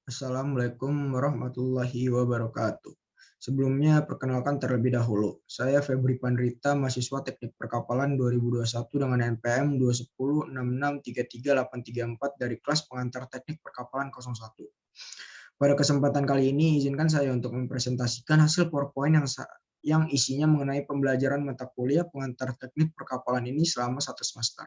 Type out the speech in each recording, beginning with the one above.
Assalamualaikum warahmatullahi wabarakatuh. Sebelumnya, perkenalkan terlebih dahulu. Saya Febri Pandrita, mahasiswa Teknik Perkapalan 2021 dengan NPM 210663384 dari kelas pengantar Teknik Perkapalan 01. Pada kesempatan kali ini, izinkan saya untuk mempresentasikan hasil PowerPoint yang isinya mengenai pembelajaran mata kuliah pengantar Teknik Perkapalan ini selama 1 semester.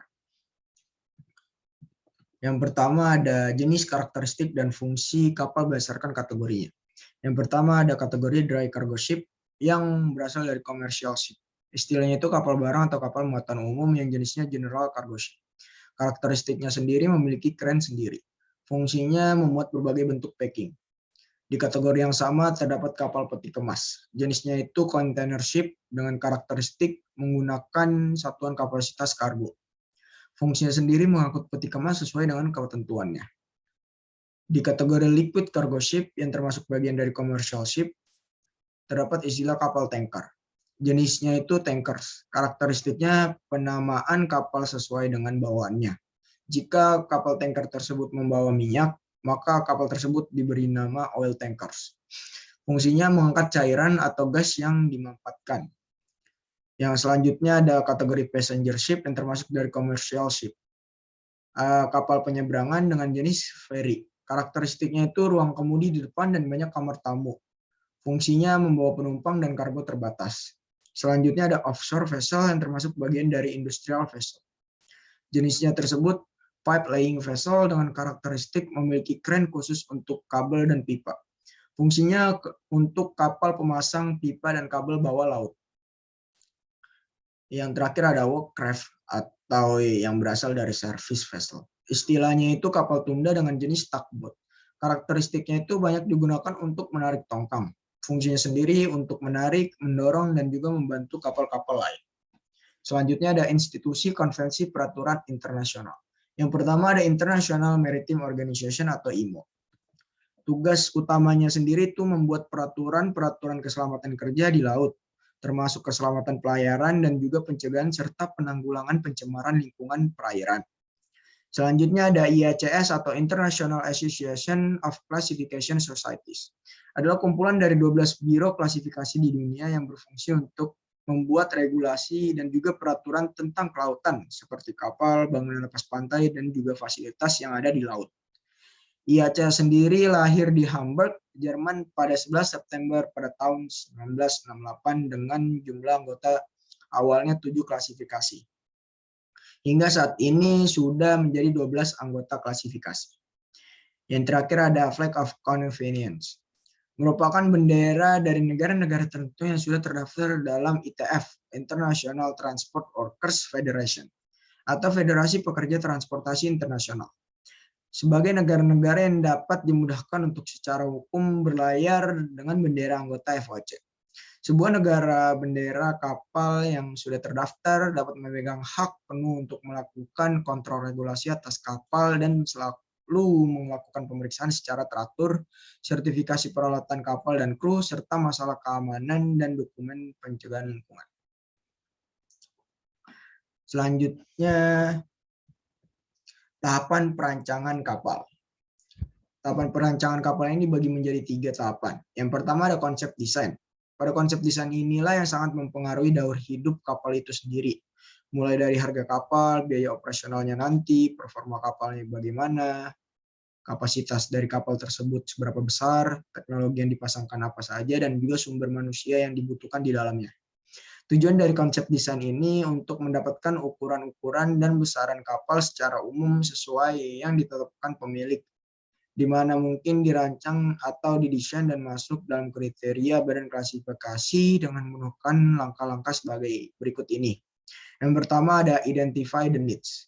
Yang pertama ada jenis, karakteristik, dan fungsi kapal berdasarkan kategorinya. Yang pertama ada kategori dry cargo ship yang berasal dari commercial ship. Istilahnya itu kapal barang atau kapal muatan umum yang jenisnya general cargo ship. Karakteristiknya sendiri memiliki kren sendiri. Fungsinya memuat berbagai bentuk packing. Di kategori yang sama terdapat kapal peti kemas. Jenisnya itu container ship dengan karakteristik menggunakan satuan kapasitas kargo. Fungsinya sendiri mengangkut peti kemas sesuai dengan ketentuannya. Di kategori liquid cargo ship yang termasuk bagian dari commercial ship, terdapat istilah kapal tanker. Jenisnya itu tankers. Karakteristiknya penamaan kapal sesuai dengan bawaannya. Jika kapal tanker tersebut membawa minyak, maka kapal tersebut diberi nama oil tankers. Fungsinya mengangkat cairan atau gas yang dimanfaatkan. Yang selanjutnya ada kategori passenger ship yang termasuk dari commercial ship. Kapal penyeberangan dengan jenis ferry. Karakteristiknya itu ruang kemudi di depan dan banyak kamar tamu. Fungsinya membawa penumpang dan kargo terbatas. Selanjutnya ada offshore vessel yang termasuk bagian dari industrial vessel. Jenisnya tersebut pipe laying vessel dengan karakteristik memiliki kren khusus untuk kabel dan pipa. Fungsinya untuk kapal pemasang pipa dan kabel bawah laut. Yang terakhir ada workcraft atau yang berasal dari service vessel. Istilahnya itu kapal tunda dengan jenis tugboat. Karakteristiknya itu banyak digunakan untuk menarik tongkang. Fungsinya sendiri untuk menarik, mendorong, dan juga membantu kapal-kapal lain. Selanjutnya ada institusi konvensi peraturan internasional. Yang pertama ada International Maritime Organization atau IMO. Tugas utamanya sendiri itu membuat peraturan keselamatan kerja di laut, termasuk keselamatan pelayaran dan juga pencegahan serta penanggulangan pencemaran lingkungan perairan. Selanjutnya ada IACS atau International Association of Classification Societies. Adalah kumpulan dari 12 biro klasifikasi di dunia yang berfungsi untuk membuat regulasi dan juga peraturan tentang kelautan seperti kapal, bangunan lepas pantai, dan juga fasilitas yang ada di laut. IACS sendiri lahir di Hamburg, Jerman pada 11 September pada tahun 1968 dengan jumlah anggota awalnya 7 klasifikasi. Hingga saat ini sudah menjadi 12 anggota klasifikasi. Yang terakhir ada Flag of Convenience. Merupakan bendera dari negara-negara tertentu yang sudah terdaftar dalam ITF, International Transport Workers Federation, atau Federasi Pekerja Transportasi Internasional. Sebagai negara-negara yang dapat dimudahkan untuk secara hukum berlayar dengan bendera anggota FOC. Sebuah negara bendera kapal yang sudah terdaftar dapat memegang hak penuh untuk melakukan kontrol regulasi atas kapal dan selalu melakukan pemeriksaan secara teratur, sertifikasi peralatan kapal dan kru, serta masalah keamanan dan dokumen pencegahan lingkungan. Selanjutnya, tahapan perancangan kapal. Tahapan perancangan kapal ini dibagi menjadi 3 tahapan. Yang pertama ada konsep desain. Pada konsep desain inilah yang sangat mempengaruhi daur hidup kapal itu sendiri. Mulai dari harga kapal, biaya operasionalnya nanti, performa kapalnya bagaimana, kapasitas dari kapal tersebut seberapa besar, teknologi yang dipasangkan apa saja, dan juga sumber manusia yang dibutuhkan di dalamnya. Tujuan dari konsep desain ini untuk mendapatkan ukuran-ukuran dan besaran kapal secara umum sesuai yang ditetapkan pemilik, di mana mungkin dirancang atau didesain dan masuk dalam kriteria badan klasifikasi dengan menggunakan langkah-langkah sebagai berikut ini. Yang pertama ada identify the needs.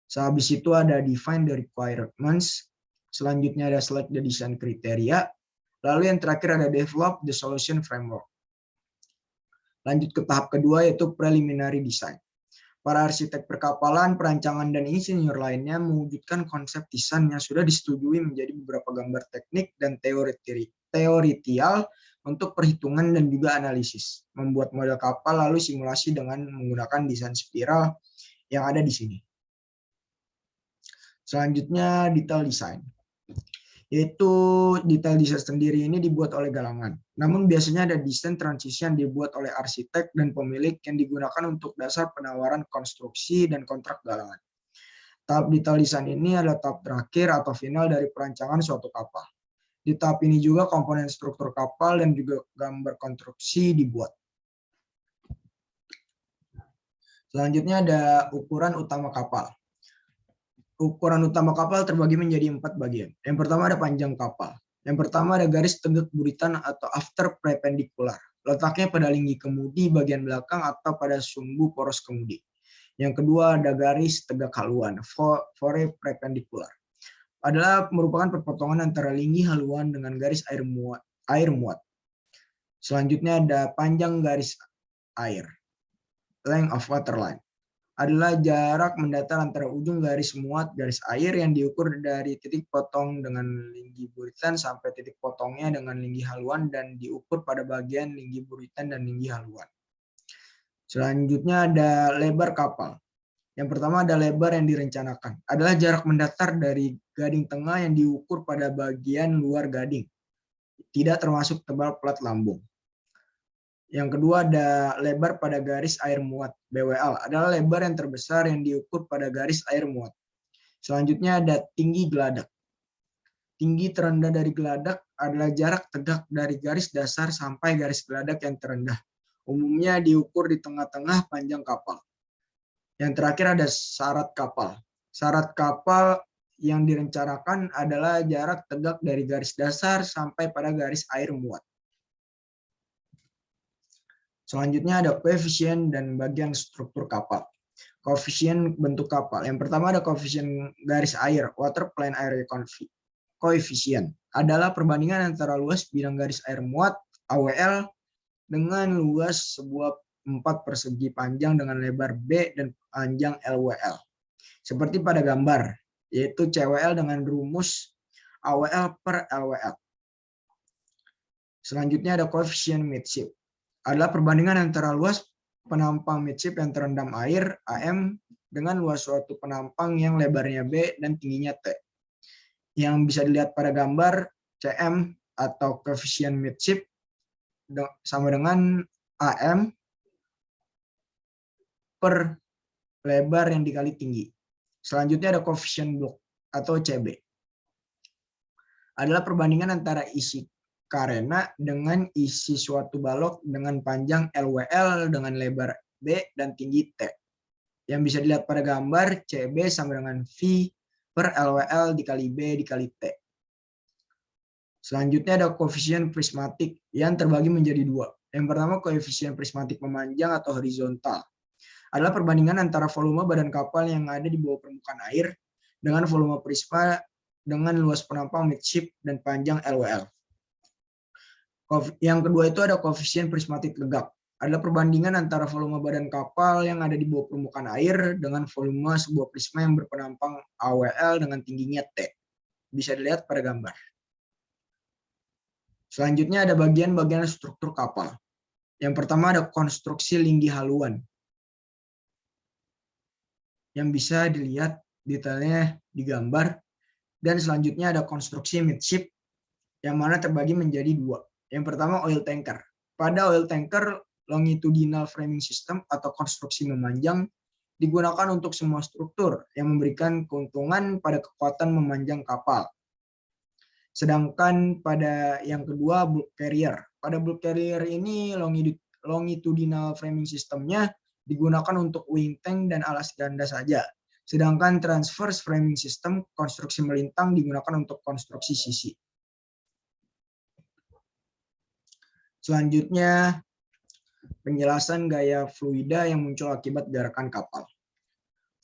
Sehabis itu ada define the requirements. Selanjutnya ada select the design kriteria. Lalu yang terakhir ada develop the solution framework. Lanjut ke tahap kedua yaitu preliminary design. Para arsitek perkapalan, perancangan, dan insinyur lainnya mewujudkan konsep desain yang sudah disetujui menjadi beberapa gambar teknik dan teoritial untuk perhitungan dan juga analisis. Membuat model kapal lalu simulasi dengan menggunakan desain spiral yang ada di sini. Selanjutnya detail design. Yaitu detail desain sendiri ini dibuat oleh galangan. Namun biasanya ada desain transisi yang dibuat oleh arsitek dan pemilik yang digunakan untuk dasar penawaran konstruksi dan kontrak galangan. Tahap detail desain ini adalah tahap terakhir atau final dari perancangan suatu kapal. Di tahap ini juga komponen struktur kapal dan juga gambar konstruksi dibuat. Selanjutnya ada ukuran utama kapal. Ukuran utama kapal terbagi menjadi 4 bagian. Yang pertama ada panjang kapal. Yang pertama ada garis tegak buritan atau after perpendicular. Letaknya pada linggi kemudi bagian belakang atau pada sumbu poros kemudi. Yang kedua ada garis tegak haluan, fore perpendicular. Adalah merupakan perpotongan antara linggi haluan dengan garis air muat. Selanjutnya ada panjang garis air, length of waterline. Adalah jarak mendatar antara ujung garis muat garis air yang diukur dari titik potong dengan linggi buritan sampai titik potongnya dengan linggi haluan dan diukur pada bagian linggi buritan dan linggi haluan. Selanjutnya ada lebar kapal. Yang pertama ada lebar yang direncanakan. Adalah jarak mendatar dari gading tengah yang diukur pada bagian luar gading. Tidak termasuk tebal plat lambung. Yang kedua ada lebar pada garis air muat, BWL. Adalah lebar yang terbesar yang diukur pada garis air muat. Selanjutnya ada tinggi geladak. Tinggi terendah dari geladak adalah jarak tegak dari garis dasar sampai garis geladak yang terendah. Umumnya diukur di tengah-tengah panjang kapal. Yang terakhir ada syarat kapal. Syarat kapal yang direncanakan adalah jarak tegak dari garis dasar sampai pada garis air muat. Selanjutnya ada koefisien dan bagian struktur kapal. Koefisien bentuk kapal. Yang pertama ada koefisien garis air, water plane area coefficient. Adalah perbandingan antara luas bidang garis air muat, AWL, dengan luas sebuah 4 persegi panjang dengan lebar B dan panjang LWL. Seperti pada gambar, yaitu CWL dengan rumus AWL per LWL. Selanjutnya ada koefisien midship. Adalah perbandingan antara luas penampang midship yang terendam air, AM, dengan luas suatu penampang yang lebarnya B dan tingginya T. Yang bisa dilihat pada gambar, CM atau koefisien midship sama dengan AM per lebar yang dikali tinggi. Selanjutnya ada koefisien blok atau CB. Adalah perbandingan antara isi karena dengan isi suatu balok dengan panjang LWL dengan lebar B dan tinggi T. Yang bisa dilihat pada gambar, CB sama dengan V per LWL dikali B dikali T. Selanjutnya ada koefisien prismatik yang terbagi menjadi 2. Yang pertama koefisien prismatik memanjang atau horizontal. Adalah perbandingan antara volume badan kapal yang ada di bawah permukaan air dengan volume prisma dengan luas penampang midship dan panjang LWL. Yang kedua itu ada koefisien prismatik tegak. Adalah perbandingan antara volume badan kapal yang ada di bawah permukaan air dengan volume sebuah prisma yang berpenampang AWL dengan tingginya T. Bisa dilihat pada gambar. Selanjutnya ada bagian-bagian struktur kapal. Yang pertama ada konstruksi linggi haluan. Yang bisa dilihat detailnya di gambar. Dan selanjutnya ada konstruksi midship yang mana terbagi menjadi 2. Yang pertama oil tanker. Pada oil tanker, longitudinal framing system atau konstruksi memanjang digunakan untuk semua struktur yang memberikan keuntungan pada kekuatan memanjang kapal. Sedangkan pada yang kedua bulk carrier. Pada bulk carrier ini longitudinal framing systemnya digunakan untuk wing tank dan alas ganda saja. Sedangkan transverse framing system konstruksi melintang digunakan untuk konstruksi sisi. Selanjutnya, penjelasan gaya fluida yang muncul akibat gerakan kapal.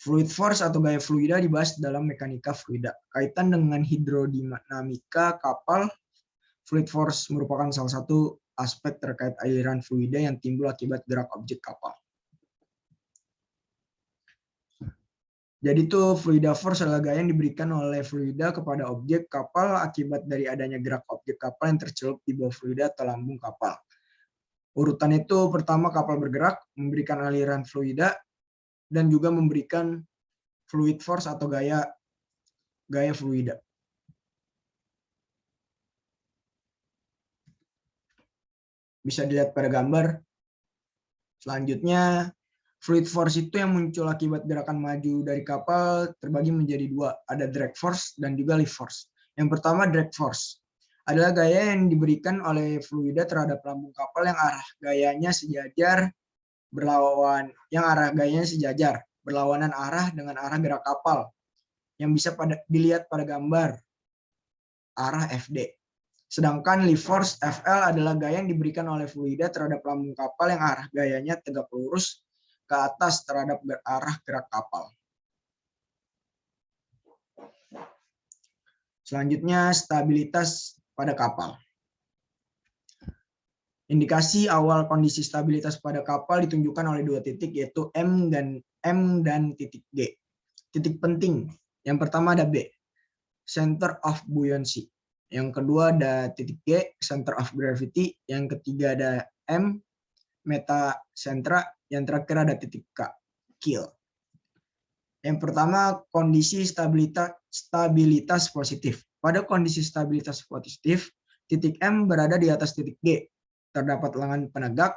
Fluid force atau gaya fluida dibahas dalam mekanika fluida. Kaitan dengan hidrodinamika kapal, fluid force merupakan salah satu aspek terkait aliran fluida yang timbul akibat gerak objek kapal. Jadi itu fluida force adalah gaya yang diberikan oleh fluida kepada objek kapal akibat dari adanya gerak objek kapal yang tercelup di bawah fluida atau lambung kapal. Urutan itu pertama kapal bergerak, memberikan aliran fluida, dan juga memberikan fluid force atau gaya fluida. Bisa dilihat pada gambar. Selanjutnya, fluid force itu yang muncul akibat gerakan maju dari kapal terbagi menjadi dua, ada drag force dan juga lift force. Yang pertama, drag force adalah gaya yang diberikan oleh fluida terhadap lambung kapal yang arah gayanya sejajar berlawanan arah dengan arah gerak kapal yang bisa dilihat pada gambar arah FD. Sedangkan lift force FL adalah gaya yang diberikan oleh fluida terhadap lambung kapal yang arah gayanya tegak lurus ke atas terhadap arah gerak kapal. Selanjutnya, stabilitas pada kapal. Indikasi awal kondisi stabilitas pada kapal ditunjukkan oleh dua titik, yaitu M dan titik G. Titik penting, yang pertama ada B, center of buoyancy. Yang kedua ada titik G, center of gravity. Yang ketiga ada M, metacentra. Yang terakhir ada titik K, keel. Yang pertama, kondisi stabilitas positif. Pada kondisi stabilitas positif, titik M berada di atas titik G. Terdapat lengan penegak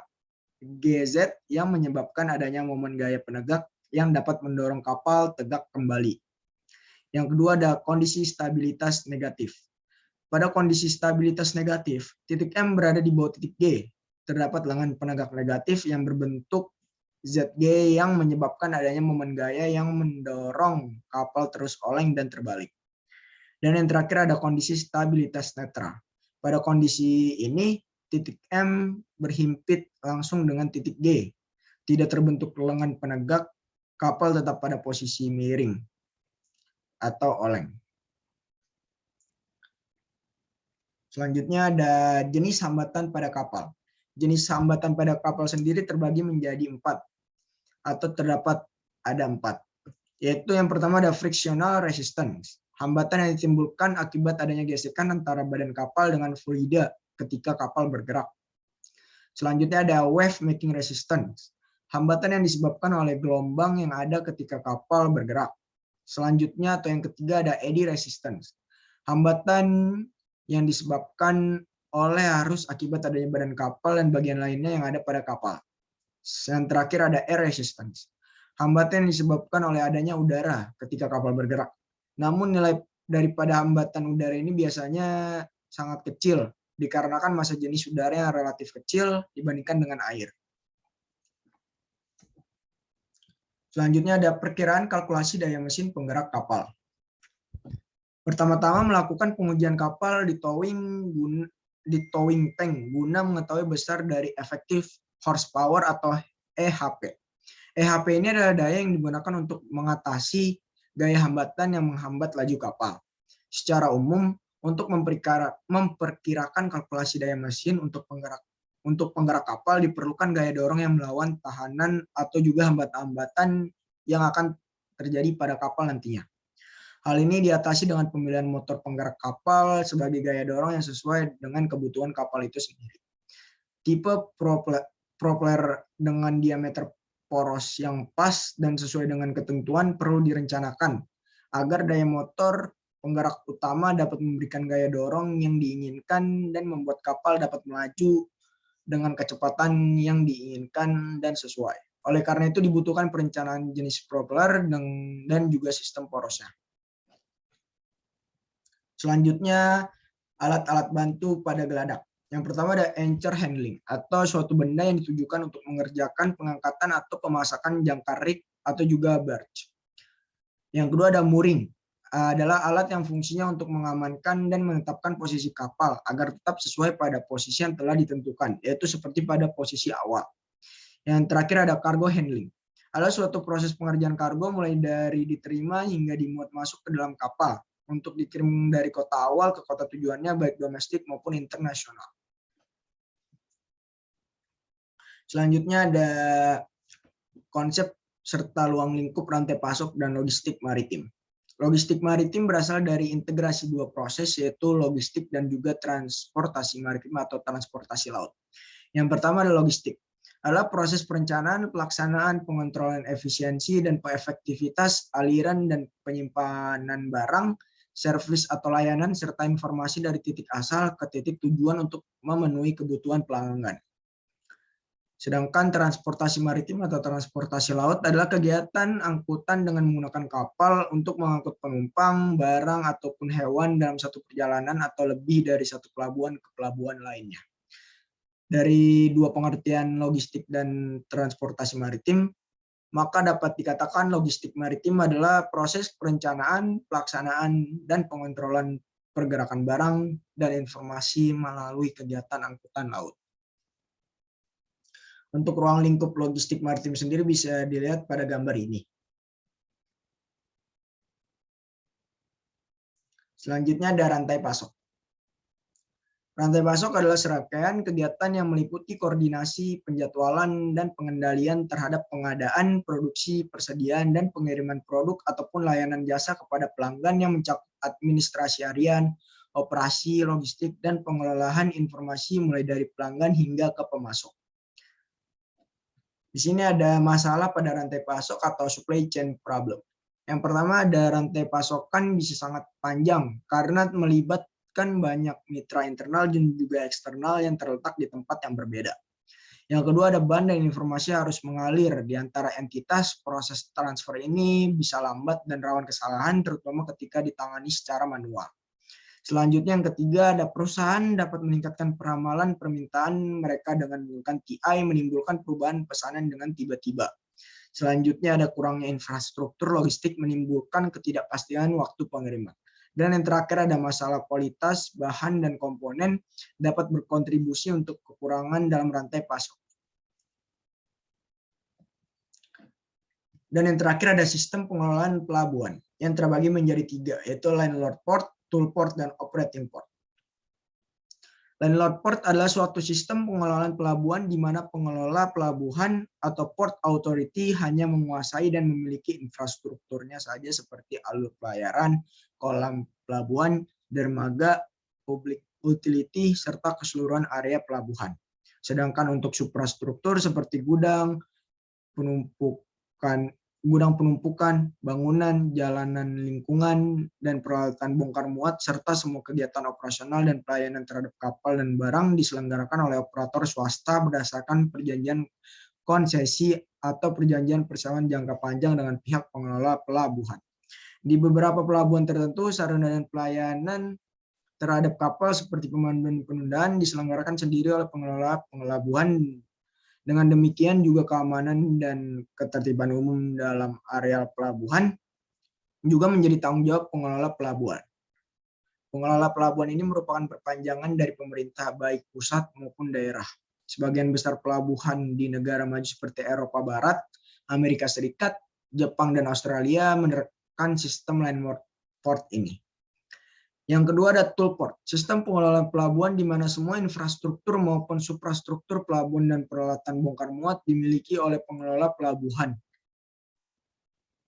GZ yang menyebabkan adanya momen gaya penegak yang dapat mendorong kapal tegak kembali. Yang kedua ada kondisi stabilitas negatif. Pada kondisi stabilitas negatif, titik M berada di bawah titik G. Terdapat lengan penegak negatif yang berbentuk ZG yang menyebabkan adanya momen gaya yang mendorong kapal terus oleng dan terbalik. Dan yang terakhir ada kondisi stabilitas netra. Pada kondisi ini, titik M berhimpit langsung dengan titik G. Tidak terbentuk lengan penegak, kapal tetap pada posisi miring atau oleng. Selanjutnya ada jenis hambatan pada kapal. Jenis hambatan pada kapal sendiri terbagi menjadi 4, atau terdapat ada 4. Yaitu yang pertama ada frictional resistance. Hambatan yang ditimbulkan akibat adanya gesekan antara badan kapal dengan fluida ketika kapal bergerak. Selanjutnya ada wave making resistance. Hambatan yang disebabkan oleh gelombang yang ada ketika kapal bergerak. Selanjutnya atau yang ketiga ada eddy resistance. Hambatan yang disebabkan oleh arus akibat adanya badan kapal dan bagian lainnya yang ada pada kapal. Yang terakhir ada air resistance. Hambatan yang disebabkan oleh adanya udara ketika kapal bergerak. Namun nilai daripada hambatan udara ini biasanya sangat kecil dikarenakan massa jenis udara yang relatif kecil dibandingkan dengan air. Selanjutnya ada perkiraan kalkulasi daya mesin penggerak kapal. Pertama-tama melakukan pengujian kapal di towing tank guna mengetahui besar dari effective horsepower atau EHP. EHP ini adalah daya yang digunakan untuk mengatasi gaya hambatan yang menghambat laju kapal. Secara umum, untuk memperkirakan kalkulasi daya mesin untuk penggerak kapal diperlukan gaya dorong yang melawan tahanan atau juga hambatan-hambatan yang akan terjadi pada kapal nantinya. Hal ini diatasi dengan pemilihan motor penggerak kapal sebagai gaya dorong yang sesuai dengan kebutuhan kapal itu sendiri. Tipe propeller dengan diameter poros yang pas dan sesuai dengan ketentuan perlu direncanakan agar daya motor penggerak utama dapat memberikan gaya dorong yang diinginkan dan membuat kapal dapat melaju dengan kecepatan yang diinginkan dan sesuai. Oleh karena itu dibutuhkan perencanaan jenis propeller dan juga sistem porosnya. Selanjutnya, alat-alat bantu pada geladak. Yang pertama ada anchor handling, atau suatu benda yang ditujukan untuk mengerjakan pengangkatan atau pemasakan jangkar rig atau juga barge. Yang kedua ada mooring, adalah alat yang fungsinya untuk mengamankan dan menetapkan posisi kapal agar tetap sesuai pada posisi yang telah ditentukan, yaitu seperti pada posisi awal. Yang terakhir ada cargo handling, adalah suatu proses pengerjaan kargo mulai dari diterima hingga dimuat masuk ke dalam kapal untuk dikirim dari kota awal ke kota tujuannya baik domestik maupun internasional. Selanjutnya ada konsep serta luang lingkup rantai pasok dan logistik maritim. Logistik maritim berasal dari integrasi dua proses, yaitu logistik dan juga transportasi maritim atau transportasi laut. Yang pertama adalah logistik, adalah proses perencanaan, pelaksanaan, pengontrolan efisiensi, dan efektivitas aliran dan penyimpanan barang, servis atau layanan, serta informasi dari titik asal ke titik tujuan untuk memenuhi kebutuhan pelanggan. Sedangkan transportasi maritim atau transportasi laut adalah kegiatan angkutan dengan menggunakan kapal untuk mengangkut penumpang, barang, ataupun hewan dalam satu perjalanan atau lebih dari satu pelabuhan ke pelabuhan lainnya. Dari dua pengertian logistik dan transportasi maritim, maka dapat dikatakan logistik maritim adalah proses perencanaan, pelaksanaan, dan pengontrolan pergerakan barang dan informasi melalui kegiatan angkutan laut. Untuk ruang lingkup logistik maritim sendiri bisa dilihat pada gambar ini. Selanjutnya ada rantai pasok. Rantai pasok adalah serangkaian kegiatan yang meliputi koordinasi, penjadwalan, dan pengendalian terhadap pengadaan, produksi, persediaan, dan pengiriman produk ataupun layanan jasa kepada pelanggan yang mencakup administrasi harian, operasi, logistik, dan pengelolaan informasi mulai dari pelanggan hingga ke pemasok. Di sini ada masalah pada rantai pasok atau supply chain problem. Yang pertama ada rantai pasokan bisa sangat panjang karena melibatkan banyak mitra internal dan juga eksternal yang terletak di tempat yang berbeda. Yang kedua ada ban dan informasi harus mengalir di antara entitas. Proses transfer ini bisa lambat dan rawan kesalahan terutama ketika ditangani secara manual. Selanjutnya yang ketiga ada perusahaan dapat meningkatkan peramalan permintaan mereka dengan menggunakan TI menimbulkan perubahan pesanan dengan tiba-tiba. Selanjutnya ada kurangnya infrastruktur logistik menimbulkan ketidakpastian waktu pengiriman. Dan yang terakhir ada masalah kualitas bahan dan komponen dapat berkontribusi untuk kekurangan dalam rantai pasok. Dan yang terakhir ada sistem pengelolaan pelabuhan yang terbagi menjadi 3, yaitu landlord port, tool port, dan operating port. Landlord port adalah suatu sistem pengelolaan pelabuhan di mana pengelola pelabuhan atau port authority hanya menguasai dan memiliki infrastrukturnya saja seperti alur pelayaran, kolam pelabuhan, dermaga, public utility, serta keseluruhan area pelabuhan. Sedangkan untuk suprastruktur seperti gudang penumpukan, bangunan, jalanan lingkungan, dan peralatan bongkar muat, serta semua kegiatan operasional dan pelayanan terhadap kapal dan barang diselenggarakan oleh operator swasta berdasarkan perjanjian konsesi atau perjanjian perseroan jangka panjang dengan pihak pengelola pelabuhan. Di beberapa pelabuhan tertentu, sarana dan pelayanan terhadap kapal seperti pemanduan penundaan diselenggarakan sendiri oleh pengelola pelabuhan. Dengan demikian juga keamanan dan ketertiban umum dalam area pelabuhan juga menjadi tanggung jawab pengelola pelabuhan. Pengelola pelabuhan ini merupakan perpanjangan dari pemerintah baik pusat maupun daerah. Sebagian besar pelabuhan di negara maju seperti Eropa Barat, Amerika Serikat, Jepang, dan Australia menerapkan sistem landlord port ini. Yang kedua ada tool port, sistem pengelolaan pelabuhan di mana semua infrastruktur maupun suprastruktur pelabuhan dan peralatan bongkar muat dimiliki oleh pengelola pelabuhan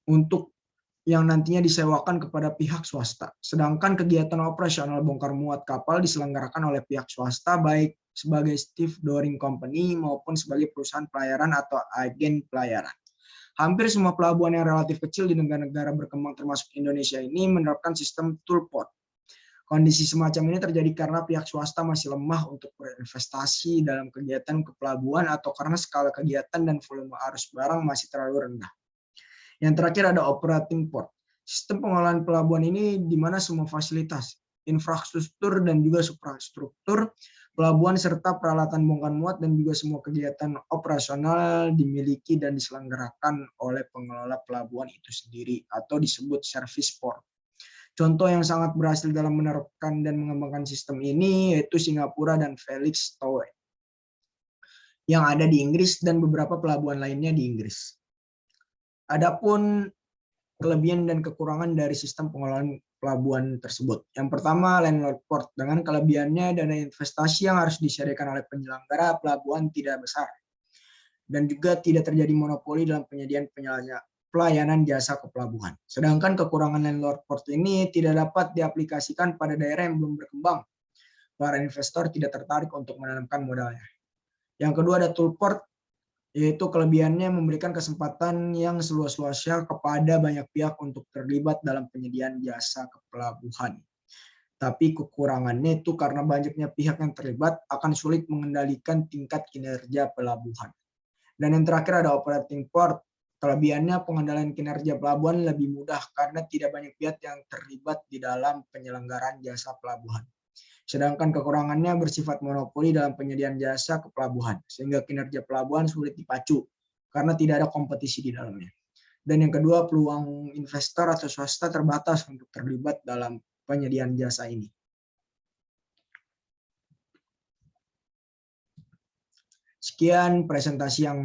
untuk yang nantinya disewakan kepada pihak swasta. Sedangkan kegiatan operasional bongkar muat kapal diselenggarakan oleh pihak swasta baik sebagai stevedoring company maupun sebagai perusahaan pelayaran atau agen pelayaran. Hampir semua pelabuhan yang relatif kecil di negara-negara berkembang termasuk Indonesia ini menerapkan sistem tool port. Kondisi semacam ini terjadi karena pihak swasta masih lemah untuk berinvestasi dalam kegiatan kepelabuhan atau karena skala kegiatan dan volume arus barang masih terlalu rendah. Yang terakhir ada operating port. Sistem pengelolaan pelabuhan ini di mana semua fasilitas, infrastruktur dan juga suprastruktur pelabuhan serta peralatan bongkar muat dan juga semua kegiatan operasional dimiliki dan diselenggarakan oleh pengelola pelabuhan itu sendiri atau disebut service port. Contoh yang sangat berhasil dalam menerapkan dan mengembangkan sistem ini yaitu Singapura dan Felixstowe yang ada di Inggris dan beberapa pelabuhan lainnya di Inggris. Adapun kelebihan dan kekurangan dari sistem pengelolaan pelabuhan tersebut. Yang pertama, landlord port. Dengan kelebihannya, dana investasi yang harus disediakan oleh penyelenggara pelabuhan tidak besar. Dan juga tidak terjadi monopoli dalam penyediaan pelayanan jasa ke pelabuhan. Sedangkan kekurangan landlord port ini tidak dapat diaplikasikan pada daerah yang belum berkembang. Para investor tidak tertarik untuk menanamkan modalnya. Yang kedua ada tool port, yaitu kelebihannya memberikan kesempatan yang seluas-luasnya kepada banyak pihak untuk terlibat dalam penyediaan jasa ke pelabuhan. Tapi kekurangannya itu karena banyaknya pihak yang terlibat akan sulit mengendalikan tingkat kinerja pelabuhan. Dan yang terakhir ada operating port. Kelebihannya pengendalian kinerja pelabuhan lebih mudah karena tidak banyak pihak yang terlibat di dalam penyelenggaraan jasa pelabuhan. Sedangkan kekurangannya bersifat monopoli dalam penyediaan jasa ke pelabuhan, sehingga kinerja pelabuhan sulit dipacu karena tidak ada kompetisi di dalamnya. Dan yang kedua, peluang investor atau swasta terbatas untuk terlibat dalam penyediaan jasa ini. Sekian presentasi yang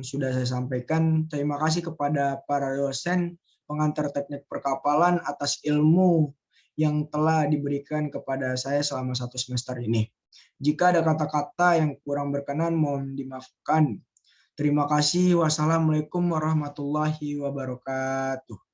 sudah saya sampaikan. Terima kasih kepada para dosen pengantar teknik perkapalan atas ilmu yang telah diberikan kepada saya selama 1 semester ini. Jika ada kata-kata yang kurang berkenan, mohon dimaafkan. Terima kasih. Wassalamualaikum warahmatullahi wabarakatuh.